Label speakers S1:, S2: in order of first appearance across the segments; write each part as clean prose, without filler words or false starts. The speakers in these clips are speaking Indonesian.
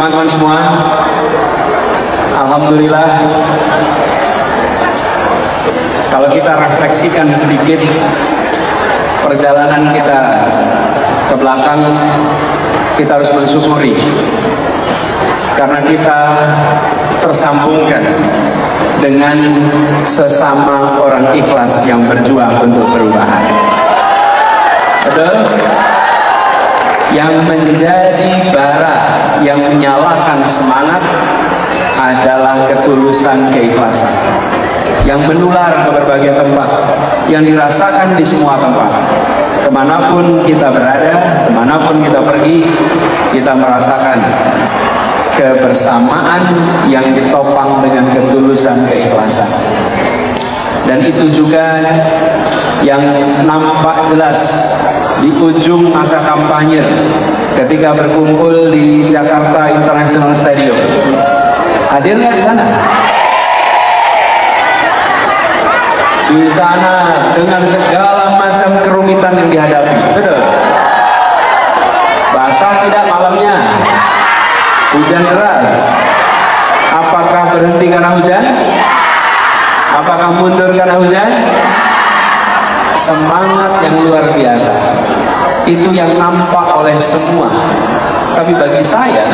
S1: teman-teman semua, alhamdulillah, kalau kita refleksikan sedikit perjalanan kita ke belakang, kita harus mensyukuri karena kita tersambungkan dengan sesama orang ikhlas yang berjuang untuk perubahan. Betul? Yang menjadi bara yang menyalakan semangat adalah ketulusan, keikhlasan yang menular ke berbagai tempat, yang dirasakan di semua tempat. Kemanapun kita berada, kemanapun kita pergi, kita merasakan kebersamaan yang ditopang dengan ketulusan, keikhlasan. Dan itu juga yang nampak jelas di ujung masa kampanye ketika berkumpul di Jakarta International Stadium. Hadir nggak di sana? Di sana dengan segala macam kerumitan yang dihadapi, betul? Basah tidak malamnya, hujan deras. Apakah berhenti karena hujan? Apakah mundur karena hujan? Semangat yang luar biasa itu yang nampak oleh semua. Tapi bagi saya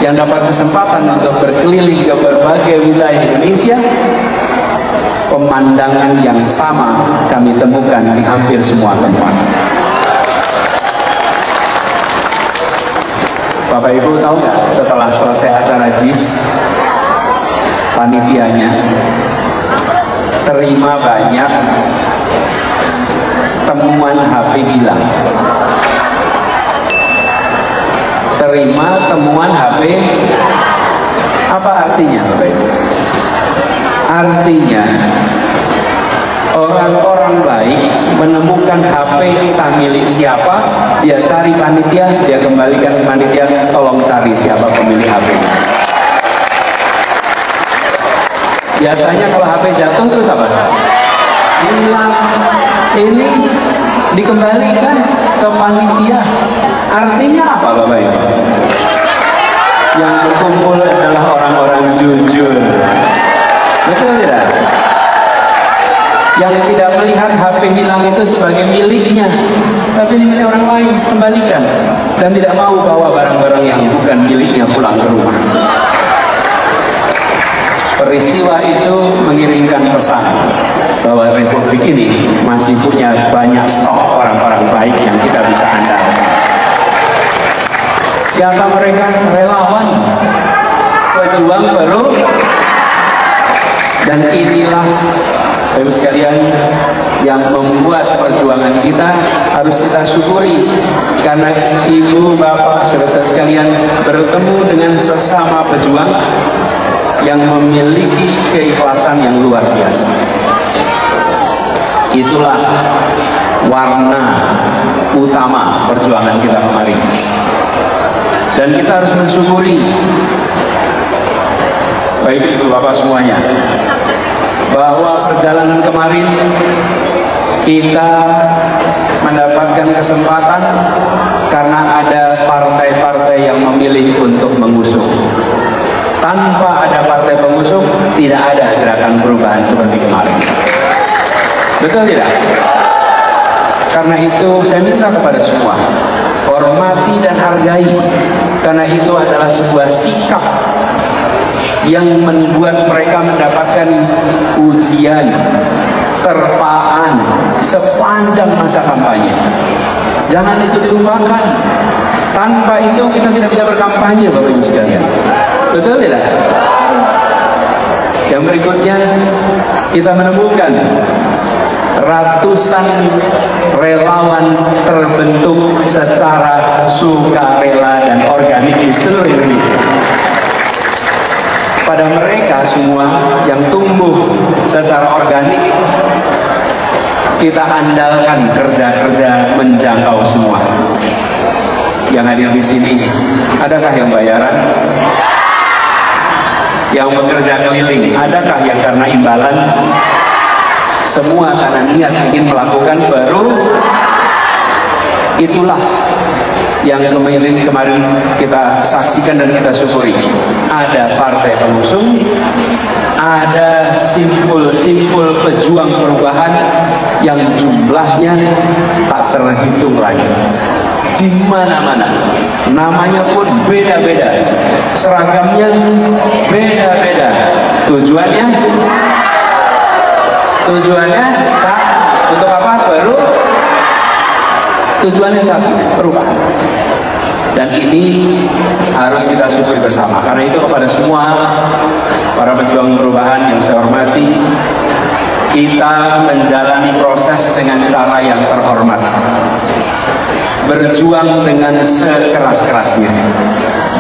S1: yang dapat kesempatan untuk berkeliling ke berbagai wilayah Indonesia, pemandangan yang sama kami temukan di hampir semua tempat. Bapak Ibu tahu nggak, setelah selesai acara JIS, panitianya terima banyak temuan HP hilang. Terima temuan HP, apa artinya Bapak Ibu? Artinya orang-orang baik menemukan HP entah milik siapa, dia cari panitia, dia kembalikan ke panitia, tolong cari siapa pemilik HP-nya. Biasanya kalau HP jatuh terus apa? Hilang. Ini dikembalikan ke panitia. Artinya apa Bapak Ibu? Yang berkumpul adalah orang-orang jujur. Betul tidak? Yang tidak melihat HP hilang itu sebagai miliknya, tapi ini milik orang lain, kembalikan. Dan tidak mau bawa barang-barang yang bukan miliknya pulang ke rumah. Peristiwa itu mengirimkan pesan bahwa Republik ini masih punya banyak stok orang-orang baik yang kita bisa andalkan. Siapa mereka? Relawan, pejuang baru. Dan inilah Bapak sekalian yang membuat perjuangan kita harus kita syukuri, karena ibu, bapak, saudara sekalian bertemu dengan sesama pejuang yang memiliki keikhlasan yang luar biasa. Itulah warna utama perjuangan kita kemarin. Dan kita harus mensyukuri, baik ibu bapak semuanya, bahwa perjalanan kemarin kita mendapatkan kesempatan karena ada partai-partai yang memilih untuk mengusung. Tanpa ada partai pengusung, tidak ada gerakan perubahan seperti kemarin. Betul tidak? Karena itu saya minta kepada semua, hormati dan hargai, karena itu adalah sebuah sikap yang membuat mereka mendapatkan ujian, terpaan sepanjang masa kampanye. Jangan itu dilupakan. Tanpa itu kita tidak bisa berkampanye, Bapak Ibu sekalian. Betul tidak? Yang berikutnya kita menemukan ratusan relawan terbentuk secara sukarela dan organik di seluruh Indonesia. Pada mereka semua yang tumbuh secara organik, kita andalkan kerja-kerja menjangkau semua. Yang hadir di sini, adakah yang bayaran? Yang bekerja keliling, adakah yang karena imbalan? Semua karena niat ingin melakukan baru. Itulah yang kemarin kita saksikan dan kita syukuri. Ada partai pengusung, ada simpul-simpul pejuang perubahan yang jumlahnya tak terhitung lagi. Di mana-mana, namanya pun beda-beda, seragamnya beda-beda, tujuannya satu. Untuk apa? Tujuannya satu, perubahan. Dan ini harus kita syukuri bersama. Karena itu kepada semua para pejuang perubahan yang saya hormati, kita menjalani proses dengan cara yang terhormat, berjuang dengan sekeras-kerasnya,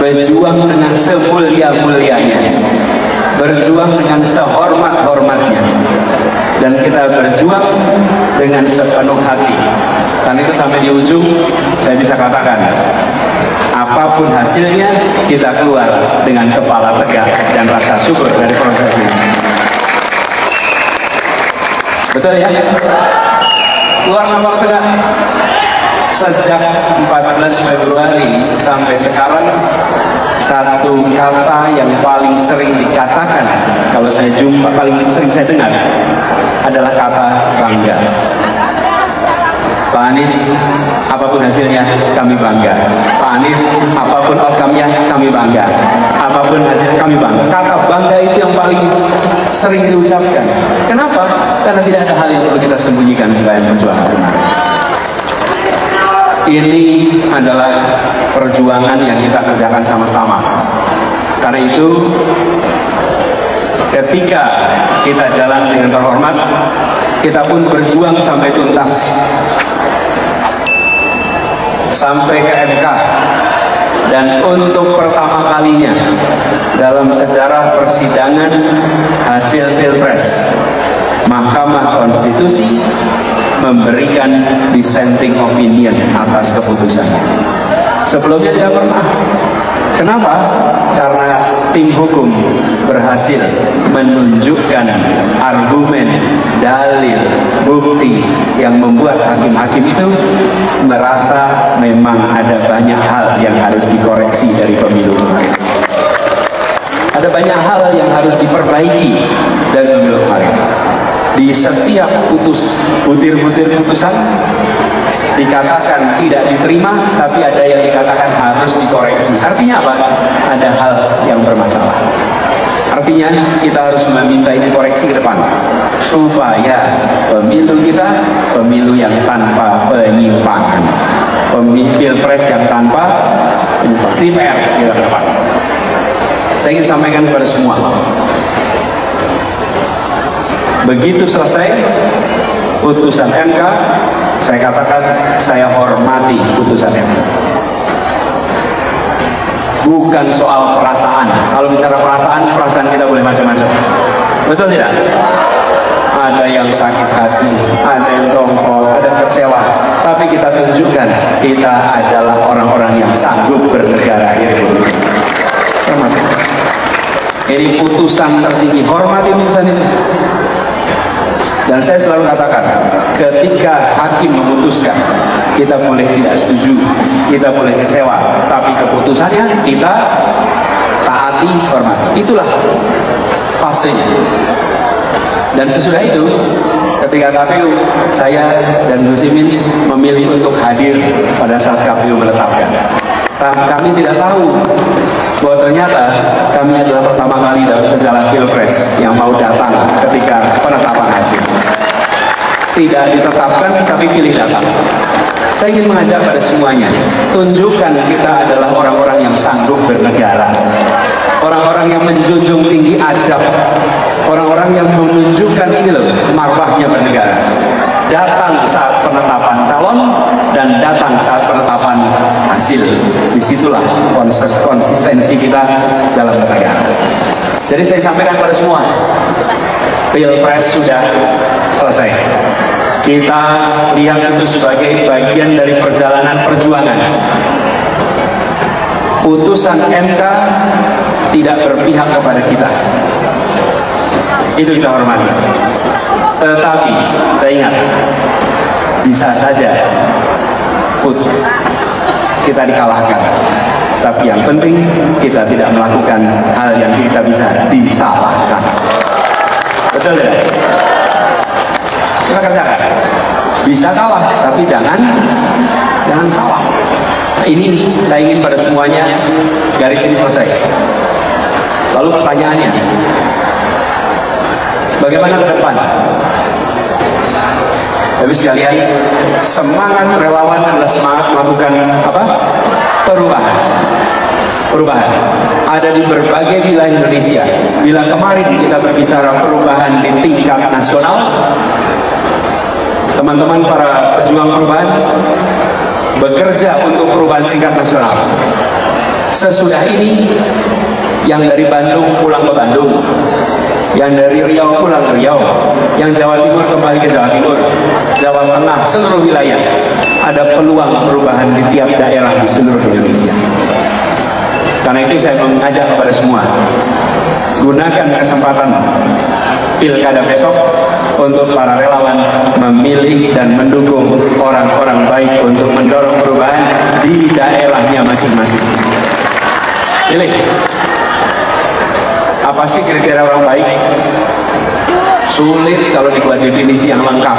S1: berjuang dengan semulia-mulianya, berjuang dengan sehormat-hormatnya, dan kita berjuang dengan sepenuh hati. Karena itu sampai di ujung saya bisa katakan, apapun hasilnya kita keluar dengan kepala tegak dan rasa syukur dari proses ini. Betul ya? Keluar kepala tegak. Sejak 14 Februari sampai sekarang, satu kata yang paling sering dikatakan kalau saya jumpa, paling sering saya dengar adalah kata bangga. Pak Anies, apapun hasilnya kami bangga. Pak Anies, apapun outcome-nya kami bangga. Apapun hasilnya kami bangga. Kata bangga itu yang paling sering diucapkan. Kenapa? Karena tidak ada hal yang perlu kita sembunyikan selain perjuangan kemarin. Ini adalah perjuangan yang kita kerjakan sama-sama. Karena itu, ketika kita jalan dengan terhormat, kita pun berjuang sampai tuntas, sampai ke MK. Dan untuk pertama kalinya dalam sejarah persidangan hasil Pilpres, Mahkamah Konstitusi memberikan dissenting opinion atas keputusan. Sebelumnya tidak pernah. Kenapa? Karena tim hukum berhasil menunjukkan argumen, dalil, bukti yang membuat hakim-hakim itu merasa memang ada banyak hal yang harus dikoreksi dari pemilu kemarin. Ada banyak hal yang harus diperbaiki dari pemilu kemarin. Di setiap butir-butir putusan dikatakan tidak diterima, tapi ada yang dikatakan harus dikoreksi. Artinya apa? Ada hal yang bermasalah. Artinya kita harus meminta ini koreksi ke depan, supaya pemilu kita pemilu yang tanpa penyimpangan, Pilpres yang tanpa PR kita ke depan. Saya ingin sampaikan kepada semua, begitu selesai putusan MK, saya katakan saya hormati putusan MK. Bukan soal perasaan. Kalau bicara perasaan kita boleh macam-macam. Betul tidak? Ada yang sakit hati, ada yang dongkol, ada yang kecewa. Tapi kita tunjukkan kita adalah orang-orang yang sanggup bernegara ini. Hormati. Ini putusan tertinggi. Hormati putusan ini. Dan saya selalu katakan, ketika hakim memutuskan, kita boleh tidak setuju, kita boleh kecewa, tapi keputusannya kita taati, hormati. Itulah fasenya. Dan sesudah itu, ketika KPU, saya dan Gus Imin memilih untuk hadir pada saat KPU menetapkan. Kami tidak tahu bahwa ternyata kami adalah pertama kali dalam sejarah Pilpres yang mau datang ketika penetapan hasil. Tidak ditetapkan, tapi pilih datang. Saya ingin mengajak pada semuanya, tunjukkan kita adalah orang-orang yang sanggup bernegara, orang-orang yang menjunjung tinggi adab, orang-orang yang menunjukkan ini loh, marwahnya bernegara. Datang saat penetapan calon dan datang saat penetapan hasil. Disitulah konsistensi kita dalam bernegara. Jadi saya sampaikan pada semua, Pilpres sudah selesai. Kita lihat itu sebagai bagian dari perjalanan perjuangan. Putusan MK tidak berpihak kepada kita. Itu kita hormati. Tetapi kita ingat, bisa saja kita dikalahkan. Tapi yang penting kita tidak melakukan hal yang kita bisa disalahkan. Betul ya? Kita kerjakan. Bisa kalah, tapi jangan salah. Nah, ini saya ingin pada semuanya garis ini selesai. Lalu pertanyaannya, bagaimana ke depan? Tapi sekalian, semangat relawan adalah semangat melakukan apa? Perubahan ada di berbagai wilayah Indonesia. Bila kemarin kita berbicara perubahan di tingkat nasional, teman-teman para pejuang perubahan bekerja untuk perubahan tingkat nasional. Sesudah ini, yang dari Bandung pulang ke Bandung, yang dari Riau pulang ke Riau, yang Jawa Timur kembali ke Jawa Timur, Jawa Tengah, seluruh wilayah. Ada peluang perubahan di tiap daerah di seluruh Indonesia. Karena itu saya mengajak kepada semua, gunakan kesempatan pilkada besok untuk para relawan memilih dan mendukung orang-orang baik untuk mendorong perubahan di daerahnya masing-masing. Pilih. Apa sih kriteria orang baik? Sulit kalau dibuat definisi yang lengkap,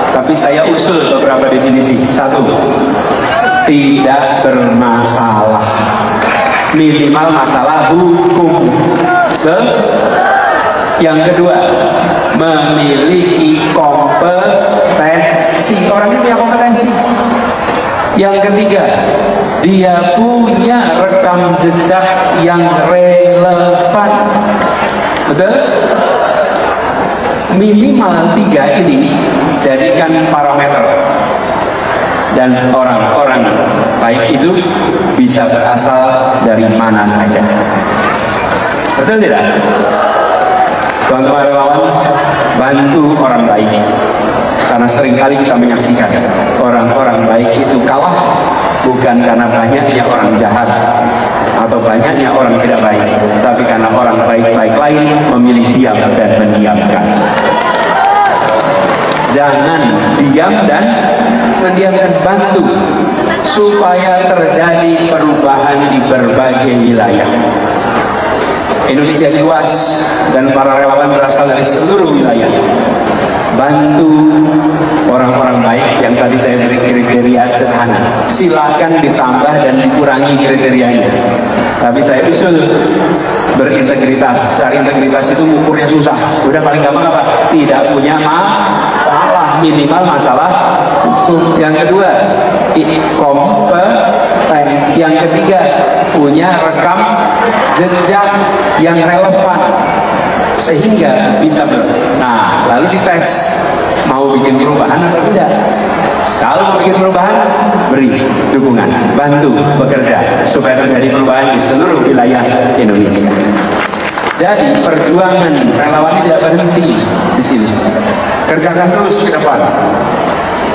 S1: tapi saya usul beberapa definisi. Satu, tidak bermasalah, minimal masalah hukum. Yang kedua, memiliki kompetensi. Orang ini punya kompetensi. Yang ketiga, dia punya rekam jejak yang relevan. Betul? Minimal 3 ini jadikan parameter. Dan orang-orang baik itu bisa berasal dari mana saja. Betul tidak? Teman-teman relawan, bantu orang baik. Karena seringkali kita menyaksikan orang-orang baik itu kalah bukan karena banyaknya orang jahat atau banyaknya orang tidak baik, tapi karena orang baik-baik lain memilih diam dan mendiamkan. Jangan diam dan mendiamkan, bantu supaya terjadi perubahan di berbagai wilayah. Indonesia luas dan para relawan berasal dari seluruh wilayah. Bantu orang-orang baik yang tadi saya beri kriteria sederhana. Silahkan ditambah dan dikurangi kriterianya. Tapi saya usul berintegritas. Cari integritas itu ukurnya susah. Udah paling gampang apa? Tidak punya masalah, minimal masalah hukum. Yang kedua, kompeten. Yang ketiga, punya rekam jejak yang relevan sehingga bisa nah lalu dites mau bikin perubahan atau tidak. Kalau mau bikin perubahan, beri dukungan, bantu bekerja supaya terjadi perubahan di seluruh wilayah Indonesia. Jadi perjuangan relawan ini tidak berhenti di sini, kerjakan terus ke depan.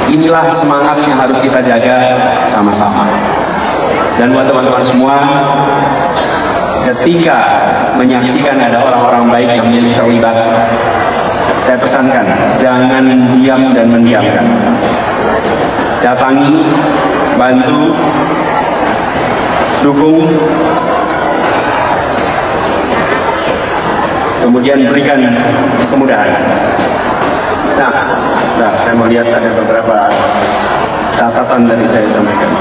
S1: Inilah semangat yang harus kita jaga sama-sama. Dan buat teman-teman semua, ketika menyaksikan ada orang-orang baik yang milih terlibat, saya pesankan, jangan diam dan mendiamkan. Datangi, bantu, dukung, kemudian berikan kemudahan. Nah, saya mau lihat ada beberapa catatan tadi saya sampaikan.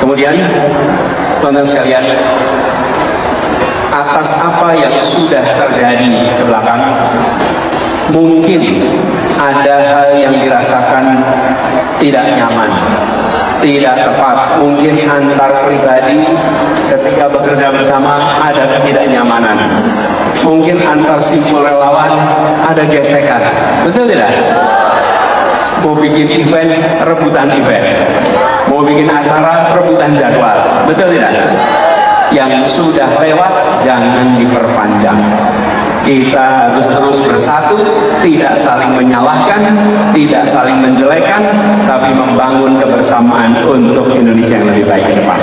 S1: Kemudian, teman-teman sekalian, atas apa yang sudah terjadi ke belakang, mungkin ada hal yang dirasakan tidak nyaman, tidak tepat. Mungkin antar pribadi ketika bekerja bersama ada ketidaknyamanan. Mungkin antar simpul relawan ada gesekan. Betul tidak? Mau bikin event, rebutan event. Mau bikin acara, rebutan jadwal. Betul tidak? Yang sudah lewat jangan diperpanjang. Kita harus terus bersatu, tidak saling menyalahkan, tidak saling menjelekan, tapi membangun kebersamaan untuk Indonesia yang lebih baik ke depan.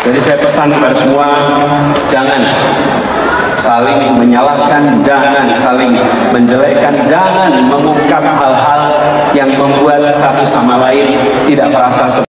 S1: Jadi saya pesan kepada semua, jangan saling menyalahkan jangan, saling menjelekkan jangan, mengungkap hal-hal yang membuat satu sama lain tidak merasa